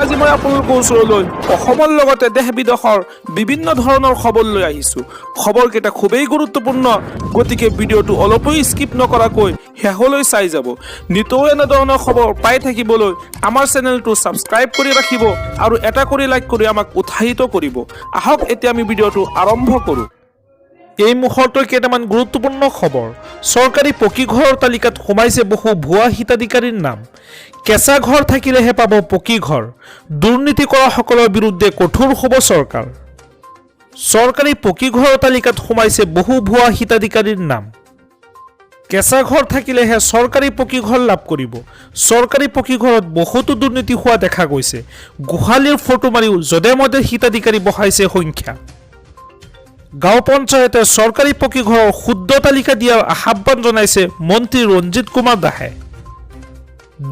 আজি মই আপোনালোকৰ ওচৰলৈ অসমৰ লগতে দেশ বিদেশৰ বিভিন্ন ধৰণৰ খবৰ লৈ আহিছোঁ। খবৰকেইটা খুবেই গুৰুত্বপূৰ্ণ, গতিকে ভিডিঅ'টো অলপো স্কিপ নকৰাকৈ শেষলৈ চাই যাব। নিতৌ এনেধৰণৰ খবৰ পাই থাকিবলৈ আমাৰ চেনেলটো ছাবস্ক্ৰাইব কৰি ৰাখিব আৰু এটা কৰি লাইক কৰি আমাক উৎসাহিত কৰিব। আহক এতিয়া আমি ভিডিঅ'টো আৰম্ভ কৰোঁ। এই মুহূৰ্তৰ কেইটামান গুৰুত্বপূৰ্ণ খবৰ। চৰকাৰী পকী ঘৰৰ তালিকাত সোমাইছে বহু ভুৱা হিতাধিকাৰীৰ নাম। কেঁচা ঘৰ থাকিলেহে পাব পকী ঘৰ। দুৰ্নীতি কৰাসকলৰ বিৰুদ্ধে কঠোৰ হ'ব চৰকাৰ। চৰকাৰী পকী ঘৰৰ তালিকাত সোমাইছে বহু ভুৱা হিতাধিকাৰীৰ নাম। কেঁচা ঘৰ থাকিলেহে চৰকাৰী পকী ঘৰ লাভ কৰিব। চৰকাৰী পকী ঘৰত বহুতো দুৰ্নীতি হোৱা দেখা গৈছে। গোহালিৰ ফটো মাৰিও যধে মধে হিতাধিকাৰী বঢ়াইছে সংখ্যা। গাঁও পঞ্চায়তে চৰকাৰী পকী ঘৰৰ শুদ্ধ তালিকা দিয়াৰ আহ্বান জনাইছে মন্ত্ৰী ৰঞ্জিত কুমাৰ দাসে।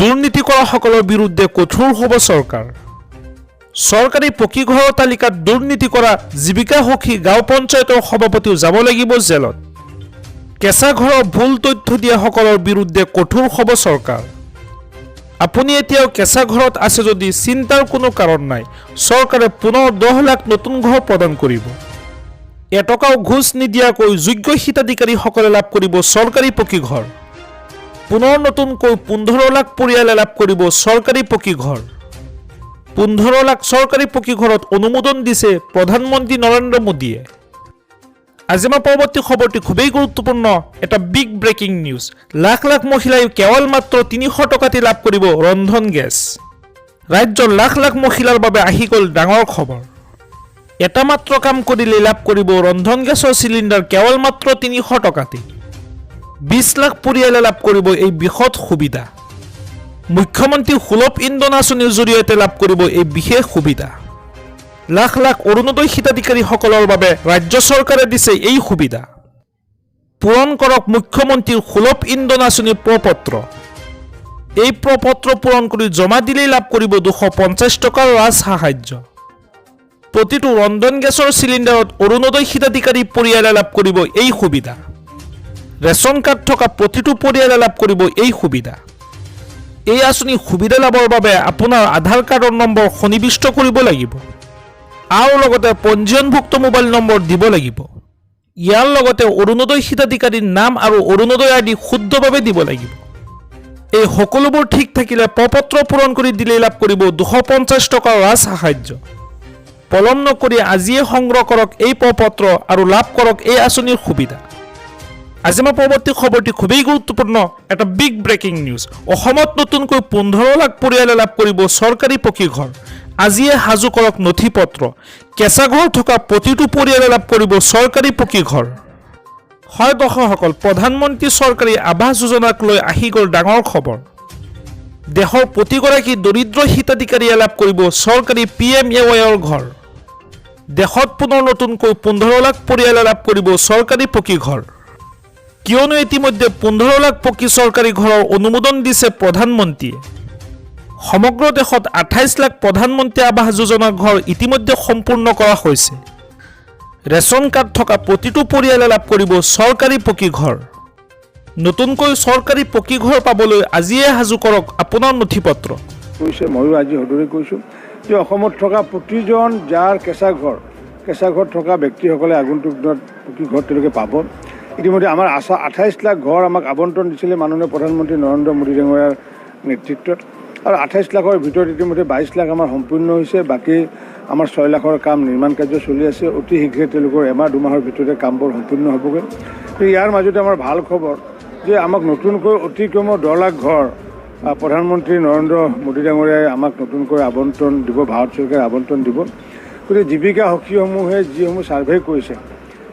দুৰ্নীতি কৰাসকলৰ বিৰুদ্ধে কঠোৰ হ'ব চৰকাৰ। চৰকাৰী পকী ঘৰৰ তালিকাত দুৰ্নীতি কৰা জীৱিকা সখী গাঁও পঞ্চায়তৰ সভাপতিও যাব লাগিব জেলত। কেঁচা ঘৰৰ ভুল তথ্য দিয়াসকলৰ বিৰুদ্ধে কঠোৰ হ'ব চৰকাৰ। আপুনি এতিয়াও কেঁচা ঘৰত আছে যদি চিন্তাৰ কোনো কাৰণ নাই। চৰকাৰে পুনৰ 10 লাখ নতুন ঘৰ প্ৰদান কৰিব। এটকাও ঘোচ নিদিয়াকৈ যোগ্য হিতাধিকাৰীসকলে লাভ কৰিব চৰকাৰী পকী ঘৰ। পুনৰ নতুনকৈ 15 লাখ পৰিয়ালে লাভ কৰিব চৰকাৰী পকী ঘৰ। 15 লাখ চৰকাৰী পকী ঘৰত অনুমোদন দিছে প্ৰধানমন্ত্ৰী নৰেন্দ্ৰ মোদীয়ে। আজি আমাৰ পৰৱৰ্তী খবৰটি খুবেই গুৰুত্বপূৰ্ণ, এটা big breaking news. Lakh lakh মহিলাই কেৱল মাত্ৰ 300 টকাতে লাভ কৰিব ৰন্ধন গেছ। ৰাজ্যৰ লাখ লাখ মহিলাৰ বাবে আহি গ'ল ডাঙৰ খবৰ। এটা মাত্ৰ কাম কৰিলে লাভ কৰিব ৰন্ধন গেছৰ চিলিণ্ডাৰ কেৱল মাত্ৰ 300 টকাতে। 20 লাখ পৰিয়ালে লাভ কৰিব এই বৃহৎ সুবিধা। মুখ্যমন্ত্ৰী সুলভ ইন্ধন আঁচনিৰ জৰিয়তে লাভ কৰিব এই বিশেষ সুবিধা। লাখ লাখ অৰুণোদয় হিতাধিকাৰীসকলৰ বাবে ৰাজ্য চৰকাৰে দিছে এই সুবিধা। পূৰণ কৰক মুখ্যমন্ত্ৰীৰ সুলভ ইন্ধন আঁচনিৰ প্ৰপত্ৰ। এই প্ৰপত্ৰ পূৰণ কৰি জমা দিলেই লাভ কৰিব 250 টকাৰ ৰাজ সাহায্য। প্ৰতিটো ৰন্ধন গেছৰ চিলিণ্ডাৰত অৰুণোদয় হিতাধিকাৰী পৰিয়ালে লাভ কৰিব এই সুবিধা। ৰেচন কাৰ্ড থকা প্ৰতিটো পৰিয়ালে লাভ কৰিব এই সুবিধা। এই আঁচনিৰ সুবিধা লাভৰ বাবে আপোনাৰ আধাৰ কাৰ্ডৰ নম্বৰ সন্নিৱিষ্ট কৰিব লাগিব আৰু লগতে পঞ্জীয়নভুক্ত মোবাইল নম্বৰ দিব লাগিব। ইয়াৰ লগতে অৰুণোদয় হিতাধিকাৰীৰ নাম আৰু অৰুণোদয় আদি শুদ্ধভাৱে দিব লাগিব। এই সকলোবোৰ ঠিক থাকিলে প্ৰপত্ৰ পূৰণ কৰি দিলেই লাভ কৰিব 250 টকাৰ ৰাজ সাহায্য। পলম নকৰি আজিয়ে সংগ্ৰহ কৰক এই প্ৰপত্ৰ আৰু লাভ কৰক এই আঁচনিৰ সুবিধা। আজি আমাৰ পৰৱৰ্তী খবৰটি খুবেই গুৰুত্বপূৰ্ণ, এটা বিগ ব্ৰেকিং নিউজ। অসমত নতুনকৈ 15 লাখ পৰিয়ালে লাভ কৰিব চৰকাৰী পকী ঘৰ। আজিয়ে সাজু কৰক নথি পত্ৰ। কেঁচা ঘৰ থকা প্ৰতিটো পৰিয়ালে লাভ কৰিব চৰকাৰী পকী ঘৰ। হয় দৰ্শকসকল, প্ৰধানমন্ত্ৰী চৰকাৰী আৱাস যোজনাক লৈ আহি গ'ল ডাঙৰ খবৰ। দেশৰ প্ৰতিগৰাকী দৰিদ্ৰ হিতাধিকাৰীয়ে লাভ কৰিব চৰকাৰী PMAY ঘৰ। দেশত পুনৰ নতুনকৈ 15 লাখ পৰিয়ালে লাভ কৰিব চৰকাৰী পকী ঘৰ। কিয়নো ইতিমধ্যে 15 লাখ পকী চৰকাৰী ঘৰৰ অনুমোদন দিছে প্ৰধানমন্ত্ৰীয়ে। সমগ্ৰ দেশত 28 লাখ প্ৰধানমন্ত্ৰী আৱাস যোজনাৰ ঘৰ ইতিমধ্যে সম্পূৰ্ণ কৰা হৈছে। ৰেচন কাৰ্ড থকা প্ৰতিটো পৰিয়ালে লাভ কৰিব চৰকাৰী পকী ঘৰ। নতুনকৈ চৰকাৰী পকী ঘৰ পাবলৈ আজিয়ে সাজু কৰক আপোনাৰ নথি পত্ৰ। ময়ো আজি সদৰি কৈছোঁ যে অসমত থকা প্ৰতিজন যাৰ কেঁচা ঘৰ থকা ব্যক্তিসকলে আগন্তুক দিনত পকী ঘৰ তেওঁলোকে পাব। ইতিমধ্যে আমাৰ 28 লাখ ঘৰ আমাক আবণ্টন দিছিলে মাননীয় প্ৰধানমন্ত্ৰী নৰেন্দ্ৰ মোদী ডাঙৰীয়াৰ নেতৃত্বত। আৰু 28 লাখৰ ভিতৰত ইতিমধ্যে 22 লাখ আমাৰ সম্পূৰ্ণ হৈছে। বাকী আমাৰ 6 লাখৰ কাম নিৰ্মাণ কাৰ্য চলি আছে। অতি শীঘ্ৰে তেওঁলোকৰ এমাহ 2 মাহৰ ভিতৰতে কামবোৰ সম্পূৰ্ণ হ'বগৈ। ইয়াৰ মাজতে আমাৰ ভাল খবৰ যে আমাক নতুনকৈ অতি কমেও 10 লাখ ঘৰ প্ৰধানমন্ত্ৰী নৰেন্দ্ৰ মোদী ডাঙৰীয়াই আমাক নতুনকৈ আবণ্টন দিব, ভাৰত চৰকাৰে আবণ্টন দিব। গতিকে জীৱিকা সখীসমূহে যিসমূহ ছাৰ্ভে কৰিছে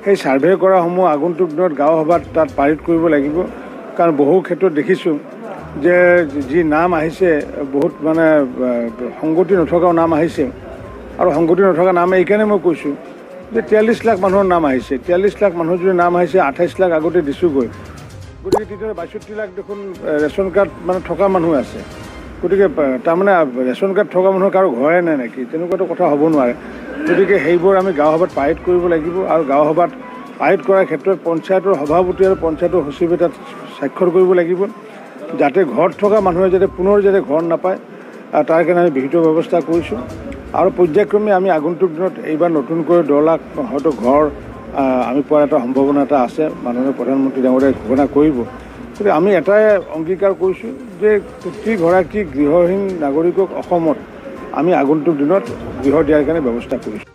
সেই ছাৰ্ভে কৰাসমূহ আগন্তুক দিনত গাঁও সভাত তাত পাৰিত কৰিব লাগিব। কাৰণ বহু ক্ষেত্ৰত দেখিছোঁ যে যি নাম আহিছে বহুত মানে সংগতি নথকাও নাম আহিছে। আৰু সংগতি নথকা নাম এইকাৰণে মই কৈছোঁ যে 43 লাখ মানুহৰ নাম আহিছে। 43 লাখ মানুহৰ যদি নাম আহিছে, 28 লাখ আগতে দিছোঁগৈ। গতিকে তেতিয়া 62 লাখ দেখোন ৰেচন কাৰ্ড মানে থকা মানুহ আছে। গতিকে তাৰমানে ৰেচন কাৰ্ড থকা মানুহৰ কাৰো ঘৰে নাই নেকি? তেনেকুৱাতো কথা হ'ব নোৱাৰে। গতিকে সেইবোৰ আমি গাঁও সভাত পাৰিত কৰিব লাগিব। আৰু গাঁও সভাত পাৰিত কৰাৰ ক্ষেত্ৰত পঞ্চায়তৰ সভাপতি আৰু পঞ্চায়তৰ সচিবে তাত স্বাক্ষৰ কৰিব লাগিব, যাতে ঘৰত থকা মানুহে যাতে পুনৰ যাতে ঘৰ নাপায় তাৰ কাৰণে আমি বিহিত ব্যৱস্থা কৰিছোঁ আৰু পৰ্যায়ক্ৰমে আমি আগন্তুক দিনত এইবাৰ নতুনকৈ 10 লাখ হয়তো ঘৰ আমি পোৱাৰ এটা সম্ভাৱনা এটা আছে। মাননীয় প্ৰধানমন্ত্ৰী ডাঙৰীয়াই ঘোষণা কৰিব। গতিকে আমি এটাই অংগীকাৰ কৰিছোঁ যে প্ৰতিগৰাকী গৃহহীন নাগৰিকক অসমত আমি আগন্তুক দিনত গৃহ দিয়াৰ কাৰণে ব্যৱস্থা কৰিছোঁ।